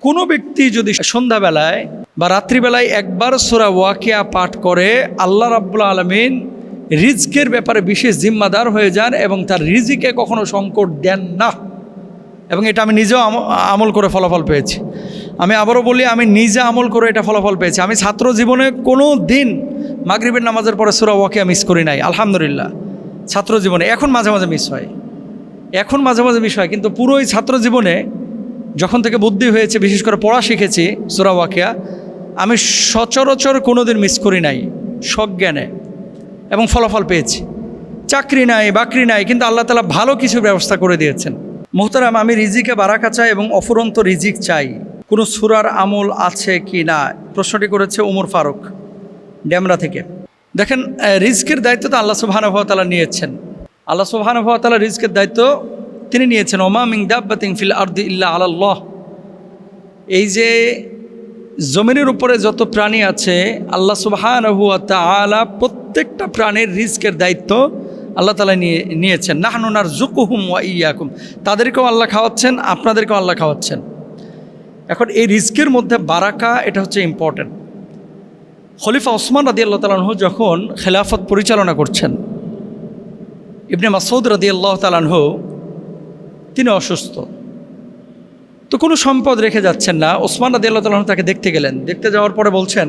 কোনো ব্যক্তি যদি সন্ধ্যাবেলায় বা রাত্রিবেলায় একবার সূরা ওয়াকিয়া পাঠ করে, আল্লাহ রাব্বুল আলামিন রিজকের ব্যাপারে বিশেষ জিম্মাদার হয়ে যান এবং তার রিজিকে কখনো সংকট দেন না। এবং এটা আমি নিজেও আমল করে ফলাফল পেয়েছি। আমি আবারও বলি, আমি নিজে আমল করে এটা ফলাফল পেয়েছি। আমি ছাত্র জীবনে কোনো দিন মাগরিবের নামাজের পরে সূরা ওয়াকিয়া মিস করি নাই, আলহামদুলিল্লাহ। ছাত্র জীবনে এখন মাঝে মাঝে মিস হয়, কিন্তু পুরোই ছাত্র জীবনে যখন থেকে বুদ্ধি হয়েছে, বিশেষ করে পড়া শিখেছি সূরা ওয়াকিয়া, আমি সচরাচর কোনো দিন মিস করি নাই সজ্ঞানে, এবং ফলাফল পেয়েছি। চাকরি নাই, বাকরি নাই, কিন্তু আল্লাহ তাআলা ভালো কিছু ব্যবস্থা করে দিয়েছেন। মুহতারাম, আমি রিজিকে বারাকা চাই এবং অফুরন্ত রিজিক চাই। কোনো সূরার আমল আছে কি না, প্রশ্নটি করেছে উমর ফারুক ডেমরা থেকে। দেখেন, রিজকের দায়িত্ব তো আল্লাহ সুবহানাহু ওয়া তাআলা নিয়েছেন। আল্লাহ সুবহানাহু ওয়া তাআলা রিজকের দায়িত্ব তিনি নিয়েছেন। ওমা মিন দাব্বাতিন ফিল আরদি ইল্লা আলাল্লাহ। এই যে জমিনের উপরে যত প্রাণী আছে, আল্লাহ সুবহানাহু ওয়া তাআলা প্রত্যেকটা প্রাণীর রিজকের দায়িত্ব আল্লাহ তাআলা নিয়েছেন। নাহনু নারযুকুহুম ওয়া ইয়্যাকুম, তাদেরকেও আল্লাহ খাওয়াচ্ছেন, আপনাদেরকেও আল্লাহ খাওয়াচ্ছেন। এখন এই রিজকের মধ্যে বারাকা, এটা হচ্ছে ইম্পর্টেন্ট। খলিফা ওসমান রাদিয়াল্লাহু তাআলা আনহু যখন খেলাফত পরিচালনা করছেন, ইবনে মাসউদ রাদিয়াল্লাহু তাআলা আনহু তিনি অসুস্থ, তো কোনো সম্পদ রেখে যাচ্ছেন না। ওসমান রাদিয়াল্লাহু তাআলা আনহু তাকে দেখতে গেলেন। দেখতে যাওয়ার পরে বলছেন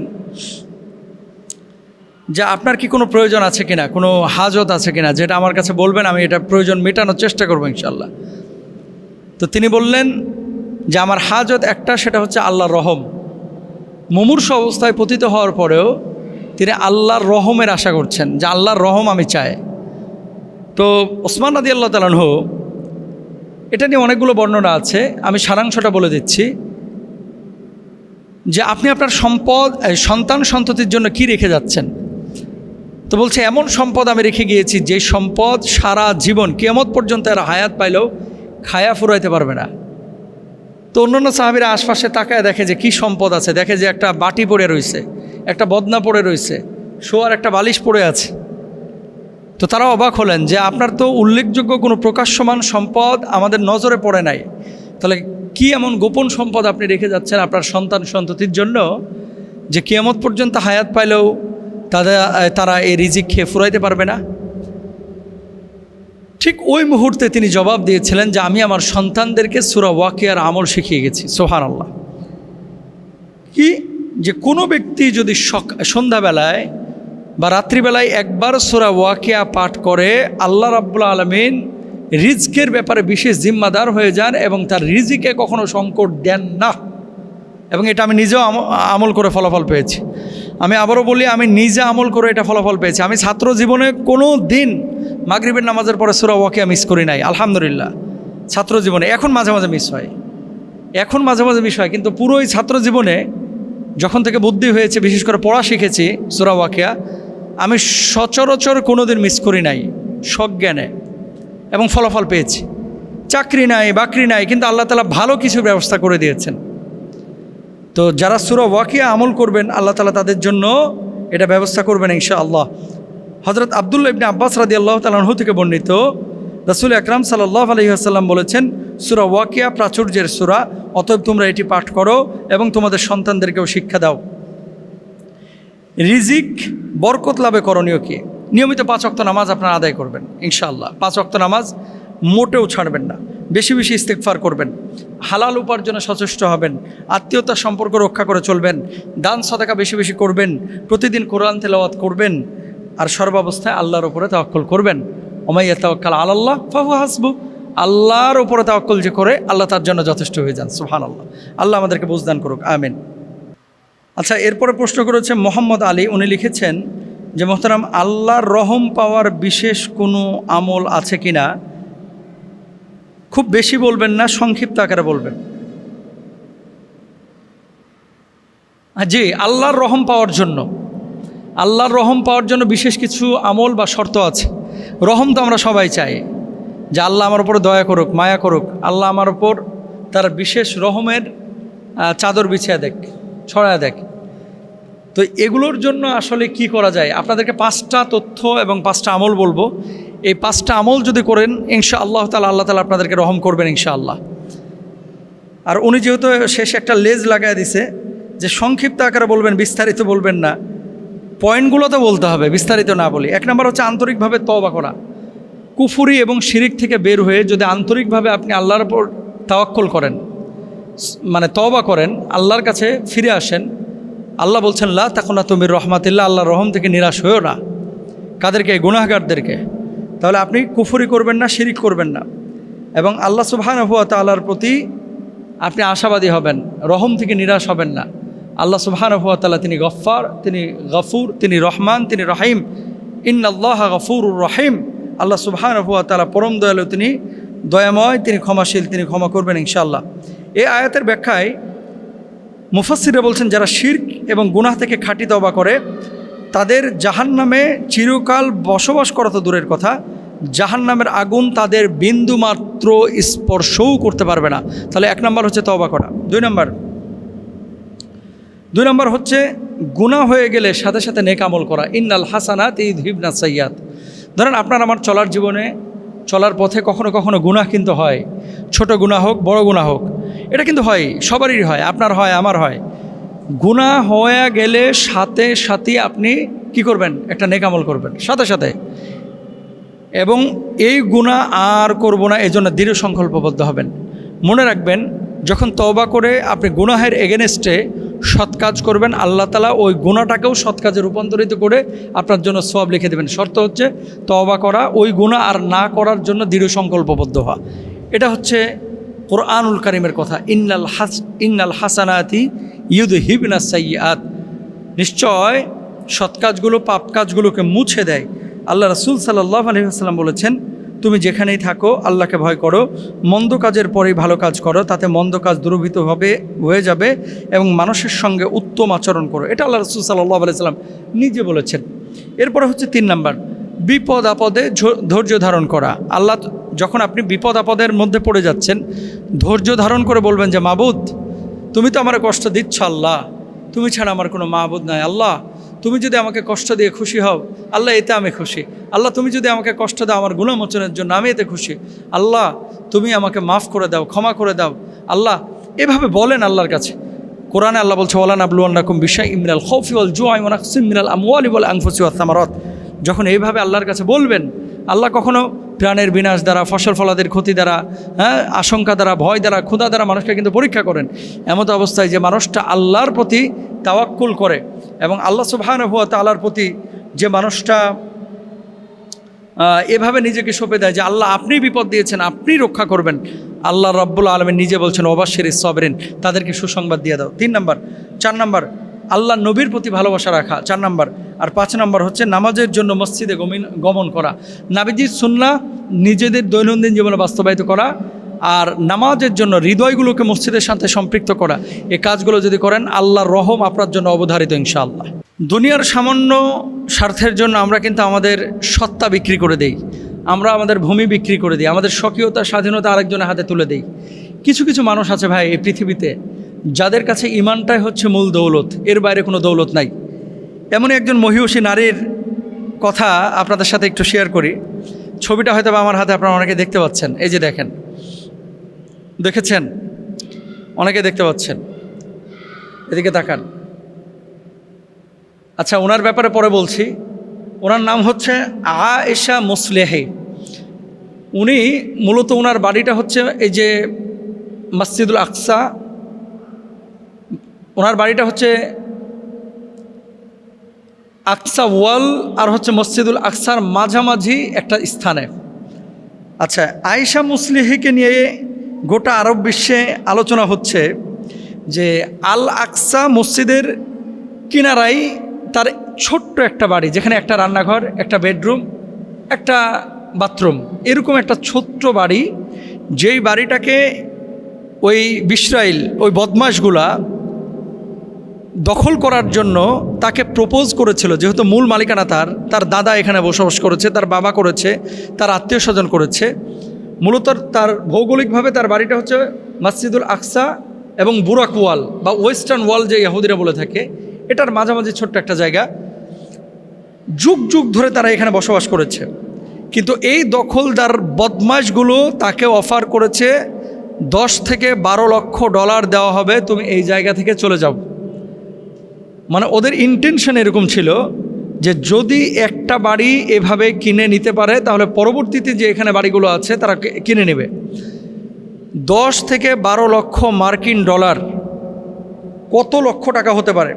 যে আপনার কি কোনো প্রয়োজন আছে কিনা, কোনো হাজত আছে কিনা, যেটা আমার কাছে বলবেন, আমি এটা প্রয়োজন মেটানোর চেষ্টা করবো ইনশাআল্লাহ। তো তিনি বললেন যে আমার হাজত একটা, সেটা হচ্ছে আল্লাহর রহম। মুমূর্ষু অবস্থায় পতিত হওয়ার পরেও তিনি আল্লাহর রহমের আশা করছেন, যে আল্লাহর রহম আমি চাই। তো ওসমান রাদিয়াল্লাহু তাআলা আনহু, এটা নিয়ে অনেকগুলো বর্ণনা আছে, আমি সারাংশটা বলে দিচ্ছি, যে আপনি আপনার সম্পদ সন্তান সন্ততির জন্য কি রেখে যাচ্ছেন। তো বলছে, এমন সম্পদ আমি রেখে গিয়েছি যে সম্পদ সারা জীবন কিয়ামত পর্যন্ত এরা হায়াত পাইলেও খায়া ফুরাইতে পারবে না। তো অন্যান্য সাহাবীরা আশপাশে তাকায় দেখে যে কি সম্পদ আছে, দেখে যে একটা বাটি পড়ে রয়েছে, একটা বদনা পড়ে রয়েছে, শোয়ার একটা বালিশ পড়ে আছে। তো তারা অবাক হলেন যে আপনার তো উল্লেখযোগ্য কোনো প্রকাশ্যমান সম্পদ আমাদের নজরে পড়ে নাই, তাহলে কি এমন গোপন সম্পদ আপনি রেখে যাচ্ছেন আপনার সন্তান সন্ততির জন্য, যে কিয়ামত পর্যন্ত হায়াত পাইলেও তারা এই রিজিক খেয়ে ফুরাইতে পারবে না। ঠিক ওই মুহূর্তে তিনি জবাব দিয়েছিলেন যে আমি আমার সন্তানদেরকে সূরা ওয়াকিয়ার আমল শিখিয়ে গেছি। সুবহানাল্লাহ। কি, যে কোনো ব্যক্তি যদি সন্ধ্যাবেলায় বা রাত্রিবেলায় একবার সূরা ওয়াকিয়া পাঠ করে, আল্লাহ রাব্বুল আলামিন রিজকের ব্যাপারে বিশেষ জিম্মাদার হয়ে যান এবং তার রিজিকে কখনো সংকট দেন না। এবং এটা আমি নিজেও আমল করে ফলাফল পেয়েছি। আমি আবারও বলি, আমি নিজে আমল করে এটা ফলাফল পেয়েছি। আমি ছাত্র জীবনে কোনো দিন মাগরিবের নামাজের পরে সূরা ওয়াকিয়া মিস করি নাই, আলহামদুলিল্লাহ। ছাত্র জীবনে এখন মাঝে মাঝে মিস হয়, কিন্তু পুরোই ছাত্র জীবনে যখন থেকে বুদ্ধি হয়েছে, বিশেষ করে পড়া শিখেছি সূরা ওয়াকিয়া, আমি সচরাচর কোনো দিন মিস করি নাই সজ্ঞানে, এবং ফলাফল পেয়েছি। চাকরি নাই, বাকরি নাই, কিন্তু আল্লাহ তাআলা ভালো কিছু ব্যবস্থা করে দিয়েছেন। তো যারা সূরা ওয়াকিয়া আমল করবেন, আল্লাহ তাআলা তাদের জন্য এটা ব্যবস্থা করবেন ইনশাআল্লাহ। হযরত আব্দুল্লাহ ইবনে আব্বাস রাদিয়াল্লাহু তাআলা আনহু থেকে বর্ণিত, রাসূল আকরাম সাল্লাল্লাহু আলাইহি ওয়াসাল্লাম বলেছেন, সূরা ওয়াকিয়া প্রাচুর্যের সূরা, অতএব তোমরা এটি পাঠ করো এবং তোমাদের সন্তানদেরকেও শিক্ষা দাও। রিজিক বরকত লাভে করণীয় কি? নিয়মিত 5 ওয়াক্ত নামাজ আপনারা আদায় করবেন ইনশাআল্লাহ। 5 ওয়াক্ত নামাজ মোটেও ছাড়বেন না। বেশি বেশি ইস্তেগফার করবেন, হালাল উপার্জনে সচেষ্ট হবেন, আত্মীয়তার সম্পর্ক রক্ষা করে চলবেন, দান সাদাকা বেশি বেশি করবেন, প্রতিদিন কোরআন তেলাওয়াত করবেন, আর সর্বাবস্থায় আল্লাহর উপরে তাওয়াক্কুল করবেন। ওমাই ইয়াতাওয়াক্কাল আলাল্লাহ ফাহুয়া হাসবু। আল্লাহর উপরে তাওয়াক্কুল যে করে, আল্লাহ তার জন্য যথেষ্ট হয়ে যান। সুবহানাল্লাহ। আল্লাহ আমাদেরকে বুঝদান করুক, আমিন। আচ্ছা, এরপরে প্রশ্ন করেছে মোহাম্মদ আলী। উনি লিখেছেন যে মোহতারাম, আল্লাহর রহম পাওয়ার বিশেষ কোনো আমল আছে কি না? খুব বেশি বলবেন না, সংক্ষিপ্ত আকারে বলবেন। জি, আল্লাহর রহম পাওয়ার জন্য বিশেষ কিছু আমল বা শর্ত আছে। রহম তো আমরা সবাই চাই, যে আল্লাহ আমার উপর দয়া করুক, মায়া করুক, আল্লাহ আমার উপর তার বিশেষ রহমের চাদর বিছিয়ে দেখ, ছড়ায় দেখ। তো এগুলোর জন্য আসলে কি করা যায়, আপনাদেরকে 5টা তথ্য এবং 5টা আমল বলবো। এই 5টা আমল যদি করেন ইনশাআল্লাহ তাআলা, আল্লাহ তাআলা আপনাদেরকে রহম করবেন ইনশাআল্লাহ। আর উনি যেহেতু শেষে একটা লেজ লাগায় দিছে যে সংক্ষিপ্ত আকারে বলবেন, বিস্তারিত বলবেন না, পয়েন্টগুলো তো বলতে হবে, বিস্তারিত না বলি। এক নম্বর হচ্ছে আন্তরিকভাবে তওবা করা। কুফরি এবং শিরিক থেকে বের হয়ে যদি আন্তরিকভাবে আপনি আল্লাহর উপর তাওয়াক্কুল করেন, মানে তওবা করেন, আল্লাহর কাছে ফিরে আসেন, আল্লাহ বলছেন লা তাকুনাতু মির রাহমাতিল্লাহ, আল্লাহর রহম থেকে নিরাশ হয়েও না। কাদেরকে? গুনাহগারদেরকে। তাহলে আপনি কুফরি করবেন না, শিরিক করবেন না, এবং আল্লাহ সুবহানাহু ওয়া তাআলার প্রতি আপনি আশাবাদী হবেন, রহম থেকে নিরাশ হবেন না। আল্লাহ সুবহানাহু ওয়া তাআলা তিনি গফফার, তিনি গফুর, তিনি রহমান, তিনি রহিম। ইন্নাল্লাহা গফুরুর রহিম। আল্লাহ সুবহানাহু ওয়া তাআলা পরম দয়ালু, তিনি দয়াময়, তিনি ক্ষমাশীল, তিনি ক্ষমা করবেন ইনশাআল্লাহ। এই আয়াতের ব্যাখ্যায় মুফাসসিররা বলছেন, যারা শিরক এবং গুনাহ থেকে খাঁটি তওবা করে তাদের জাহান্নামে চিরকাল বসবাস করা তো দূরের কথা, জাহান্নামের আগুন তাদের বিন্দুমাত্র স্পর্শও করতে পারবে না। তাহলে এক নম্বর হচ্ছে তওবা করা। দুই নম্বর হচ্ছে গুনাহ হয়ে গেলে সাথে সাথে নেক আমল করা। ইন্নাল হাসানাত ইউযহিবনা সাইয়্যাত। ধরেন আপনার আমার চলার জীবনে, চলার পথে কখনো কখনো গুনাহ কিন্তু হয়, ছোট গুনাহ হোক, বড় গুনাহ হোক, এটা কিন্তু হয়, সবারই হয়, আপনার হয়, আমার হয়। গুনাহ হয়ে গেলে সাথে সাথে আপনি কি করবেন? একটা নেক আমল করবেন সাথে সাথে, এবং এই গুনাহ আর করব না, এজন্য দৃঢ় সংকল্পবদ্ধ হবেন। মনে রাখবেন, যখন তওবা করে আপনি গুনাহের এগেনস্টে সৎ কাজ করবেন, আল্লাহ তাআলা ওই গুনাহটাকেও সৎ কাজে রূপান্তরিত করে আপনার জন্য সওয়াব লিখে দেবেন। শর্ত হচ্ছে তওবা করা, ওই গুনাহ আর না করার জন্য দৃঢ় সংকল্পবদ্ধ হওয়া। এটা হচ্ছে কোরআনুল কারীমের কথা, ইন্নাল হাসানাতি ইউযহিবনা সাইয়্যাত। নিশ্চয় সৎ কাজগুলো পাপ কাজগুলোকে মুছে দেয়। আল্লাহ রাসূল সাল্লাল্লাহু আলাইহি ওয়াসাল্লাম বলেছেন, তুমি যেখানেই থাকো আল্লাহকে ভয় করো, মন্দ কাজের পরেই ভালো কাজ করো, তাতে মন্দ কাজ দূরীভূত হয়ে যাবে, এবং মানুষের সঙ্গে উত্তম আচরণ করো। এটা আল্লাহ রাসূল সাল্লাল্লাহু আলাইহি ওয়াসাল্লাম নিজে বলেছেন। এরপরে হচ্ছে 3 নাম্বার, বিপদ আপদে ধৈর্য ধারণ করা। আল্লাহ, যখন আপনি বিপদ আপদের মধ্যে পড়ে যাচ্ছেন, ধৈর্য ধারণ করে বলবেন যে মাবুদ, তুমি তো আমার কষ্ট দিচ্ছ, আল্লাহ তুমি ছাড়া আমার কোনো মাবুদ নাই, আল্লাহ তুমি যদি আমাকে কষ্ট দিয়ে খুশি হও, আল্লাহ এতে আমি খুশি, আল্লাহ তুমি যদি আমাকে কষ্ট দাও আমার গুনাহ মোচনের জন্য, আমি এতে খুশি, আল্লাহ তুমি আমাকে মাফ করে দাও, ক্ষমা করে দাও, আল্লাহ। এভাবে বলেন আল্লাহর কাছে। কোরআনে আল্লাহ বলছে, ওয়ালা নাবলুওয়ান্নাকুম বিশাইইম মিনাল খাউফি ওয়াল জু'i ওয়া নাকসিম মিনাল আমওয়ালি ওয়াল আনফুসি ওয়াস সামারাত। যখন এইভাবে আল্লাহর কাছে বলবেন, আল্লাহ কখনো প্রাণের বিনাশ দ্বারা, ফসল ফলাদের ক্ষতি দ্বারা, আশঙ্কা দ্বারা, ভয় দ্বারা, ক্ষুধা দ্বারা মানুষকে কিন্তু পরীক্ষা করেন। এমত অবস্থায় যে মানুষটা আল্লাহর প্রতি তাওয়াক্কুল করে এবং আল্লাহ সুবহানাহু ওয়া তাআলার প্রতি যে মানুষটা এভাবে নিজেকে সঁপে দেয় যে আল্লাহ আপনি বিপদ দিয়েছেন, আপনি রক্ষা করবেন, আল্লাহ রাব্বুল আলামিন নিজে বলছেন ওয়াবাশশিরিস সাবিরিন, তাদেরকে সুসংবাদ দিয়ে দাও। 3 নাম্বার। 4 নাম্বার, আল্লাহ নবীর প্রতি ভালোবাসা রাখা, 4 নাম্বার। আর 5 নাম্বার হচ্ছে নামাজের জন্য মসজিদে গমন করা, নাবিজির সুন্নাহ নিজেদের দৈনন্দিন জীবনে বাস্তবায়িত করা, আর নামাজের জন্য হৃদয়গুলোকে মসজিদের সাথে সম্পৃক্ত করা। এই কাজগুলো যদি করেন, আল্লাহর রহম আপনার জন্য অবধারিত ইনশাআল্লাহ। দুনিয়ার সামান্য স্বার্থের জন্য আমরা কিন্তু আমাদের সত্তা বিক্রি করে দেই, আমরা আমাদের ভূমি বিক্রি করে দিই, আমাদের স্বকীয়তা স্বাধীনতা আরেকজনের হাতে তুলে দেই। কিছু কিছু মানুষ আছে ভাই এই পৃথিবীতে, যাদের কাছে ইমানটাই হচ্ছে মূল দৌলত, এর বাইরে কোনো দৌলত নাই। এমনই একজন মহিয়সী নারীর কথা আপনাদের সাথে একটু শেয়ার করি। ছবিটা হয়তো আমার হাতে আপনারা অনেকে দেখতে পাচ্ছেন, এই যে দেখেন, দেখেছেন? অনেকে দেখতে পাচ্ছেন, এদিকে তাকান। আচ্ছা, ওনার ব্যাপারে পরে বলছি। ওনার নাম হচ্ছে আয়েশা মুসলেহি। উনি মূলত ওনার বাড়িটা হচ্ছে এই যে মসজিদুল আকসা, ওনার বাড়িটা হচ্ছে আকসা ওয়াল আর হচ্ছে মসজিদুল আকসার মাঝামাঝি একটা স্থানে। আচ্ছা, আয়েশা মুসলিহিকে নিয়ে গোটা আরব বিশ্বে আলোচনা হচ্ছে যে আল আকসা মসজিদের কিনারায় তার ছোট্ট একটা বাড়ি, যেখানে একটা রান্নাঘর, একটা বেডরুম, একটা বাথরুম, এরকম একটা ছোট্ট বাড়ি, যেই বাড়িটাকে ওই ইসরাইল, ওই বদমাশগুলা দখল করার জন্য তাকে প্রপোজ করেছিল। যেহেতু মূল মালিকানা তার দাদা এখানে বসবাস করেছে, তার বাবা করেছে, তার আত্মীয় স্বজন করেছে। মূলত তার ভৌগোলিকভাবে তার বাড়িটা হচ্ছে মসজিদুল আকসা এবং বুরাক ওয়াল বা ওয়েস্টার্ন ওয়াল যে ইহুদিরা বলে থাকে, এটার মাঝামাঝি ছোট্ট একটা জায়গা। যুগ যুগ ধরে তারা এখানে বসবাস করেছে, কিন্তু এই দখলদার বদমাশগুলো তাকে অফার করেছে 10 থেকে 12 লক্ষ ডলার দেওয়া হবে, তুমি এই জায়গা থেকে চলে যাও। মানে ওদের ইন্টেনশন এরকম ছিল যে যদি একটা বাড়ি এভাবে কিনে নিতে পারে তাহলে পরবর্তীতে যে এখানে বাড়িগুলো আছে তারা কিনে নেবে। 10 থেকে 12 লক্ষ মার্কিন ডলার কত লক্ষ টাকা হতে পারে?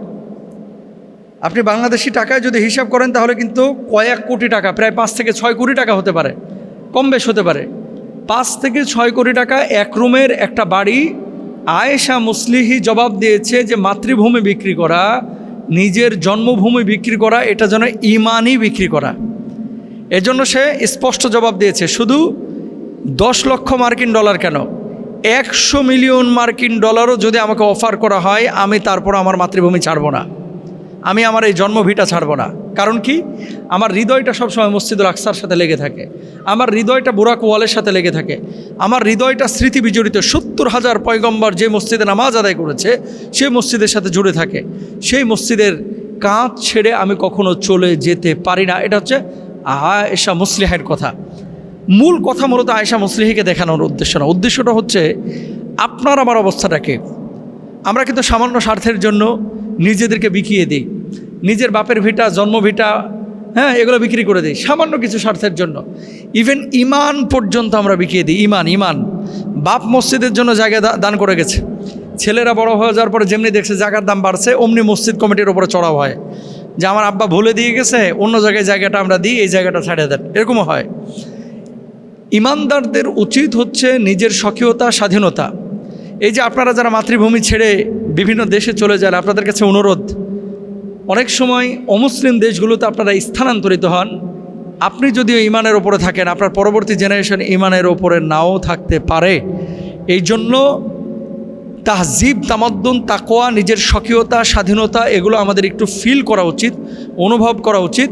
আপনি বাংলাদেশি টাকায় যদি হিসাব করেন তাহলে কিন্তু কয়েক কোটি টাকা, প্রায় 5 থেকে 6 কোটি টাকা হতে পারে, কম বেশ হতে পারে। 5 থেকে 6 কোটি টাকা এক রুমের একটা বাড়ি। আয়েশা মুসলিহি জবাব দিয়েছে যে মাতৃভূমি বিক্রি করা, নিজের জন্মভূমি বিক্রি করা, এটা যেন ইমানই বিক্রি করা। এজন্য সে স্পষ্ট জবাব দিয়েছে, শুধু 10 লক্ষ মার্কিন ডলার কেন, 100 মিলিয়ন মার্কিন ডলারও যদি আমাকে অফার করা হয় আমি তারপর আমার মাতৃভূমি ছাড়ব না, আমি আমার এই জন্মভিটা ছাড়ব না। কারণ কি, আমার হৃদয়টা সবসময় মসজিদুল আকসার সাথে লেগে থাকে, আমার হৃদয়টা বুরাক ওয়ালের সাথে লেগে থাকে, আমার হৃদয়টা স্মৃতি বিজড়িত। 70,000 পয়গম্বর যে মসজিদে নামাজ আদায় করেছে সেই মসজিদের সাথে জুড়ে থাকে। সেই মসজিদের কাঁচ ছেড়ে আমি কখনো চলে যেতে পারি না। এটা হচ্ছে আয়েশা মুসলিহার কথা। মূল কথা মূলত আয়েশা মুসলিহিকে দেখানোর উদ্দেশ্য না, উদ্দেশ্যটা হচ্ছে আপনার আমার অবস্থাটাকে। আমরা কিন্তু সামান্য স্বার্থের জন্য নিজেদেরকে বিকিয়ে দিই, নিজের বাপের ভিটা, জন্মভিটা, হ্যাঁ, এগুলো বিক্রি করে দিই সামান্য কিছু স্বার্থের জন্য। ইভেন ইমান পর্যন্ত আমরা বিকিয়ে দিই। ইমান বাপ মসজিদের জন্য জায়গা দান করে গেছে, ছেলেরা বড় হয়ে যাওয়ার পরে যেমনি দেখছে জায়গার দাম বাড়ছে অমনি মসজিদ কমিটির ওপরে চড়াও হয় যে আমার আব্বা ভুলে দিয়ে গেছে, অন্য জায়গায় জায়গাটা আমরা দিই, এই জায়গাটা ছাড়িয়ে দেন, এরকমও হয়। ইমানদারদের উচিত হচ্ছে নিজের স্বকীয়তা, স্বাধীনতা। এই যে আপনারা যারা মাতৃভূমি ছেড়ে বিভিন্ন দেশে চলে যান, আপনাদের কাছে অনুরোধ, অনেক সময় অমুসলিম দেশগুলোতে আপনারা স্থানান্তরিত হন, আপনি যদিও ইমানের ওপরে থাকেন, আপনার পরবর্তী জেনারেশন ইমানের ওপরে নাও থাকতে পারে। এই জন্য তাহজিব, তামাদ্দুন, তাকওয়া, নিজের স্বকীয়তা, স্বাধীনতা, এগুলো আমাদের একটু ফিল করা উচিত, অনুভব করা উচিত।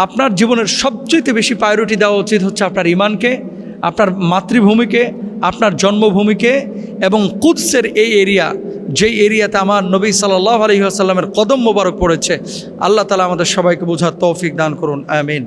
আপনার জীবনের সবচেয়ে বেশি প্রায়োরিটি দেওয়া উচিত হচ্ছে আপনার ইমানকে, আপনার মাতৃভূমিকে, আপনার জন্মভূমিকে এবং কুদসের এই এরিয়া, যেই এরিয়াতে আমার নবী সাল্লাল্লাহু আলাইহি ওয়াসাল্লামের কদম মোবারক পড়েছে। আল্লাহ তাআলা আমাদের সবাইকে বোঝার তৌফিক দান করুন, আমিন।